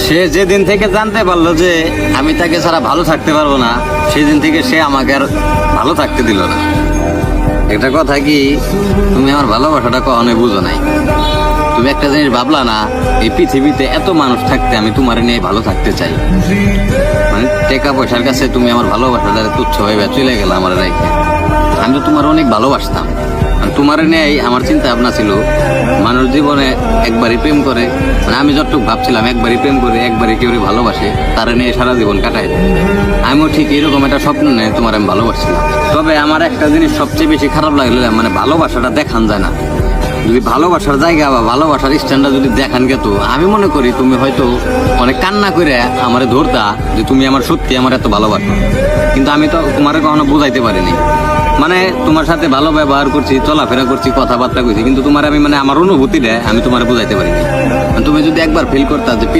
সে যেদিন থেকে জানতে পারলো যে আমি তাকে ছাড়া ভালো থাকতে পারবো না, সেদিন থেকে সে আমাকে আর ভালো থাকতে দিল না। একটা কথা কি, তুমি আমার ভালোবাসাটা কখনোই বুঝো নাই। তুমি একটা জিনিস ভাবলা না, এই পৃথিবীতে এত মানুষ থাকতে আমি তোমার নিয়ে ভালো থাকতে চাই। মানে টাকা পয়সার কাছে তুমি আমার ভালোবাসাটা তুচ্ছ হয়ে চলে গেল আমার রাইখে। আমি তো তোমার অনেক ভালোবাসতাম। তোমার নিয়ে আমার চিন্তা ভাবনা ছিল, মানুষ জীবনে একবারই প্রেম করে, মানে আমি যতটুকু ভাবছিলাম একবারই প্রেম করে একবারই কেউ ভালোবাসে, তারা নিয়ে সারা জীবন কাটায়। আমিও ঠিক এরকম একটা স্বপ্ন নিয়ে তোমার আমি ভালোবাসছিলাম। তবে আমার একটা জিনিস সবচেয়ে বেশি খারাপ লাগলো, মানে ভালোবাসাটা দেখান যায় না। যদি ভালোবাসার জায়গা বা ভালোবাসার স্ট্যান্ডার্ড যদি দেখান গেত, আমি মনে করি তুমি হয়তো অনেক কান্না করে আমারে ধরতা যে তুমি আমার সত্যি আমার এত ভালোবাসো। কিন্তু আমি তো তোমারে কখনো বুঝাইতে পারিনি। মানে তোমার সাথে ভালো ব্যবহার করছি, চলাফেরা করছি, কথাবার্তা করছি, কিন্তু তোমার আমি মানে আমার অনুভূতিটা আমি তোমার বুঝাইতে পারিনি। তুমি যদি একবার ফিল করতা যে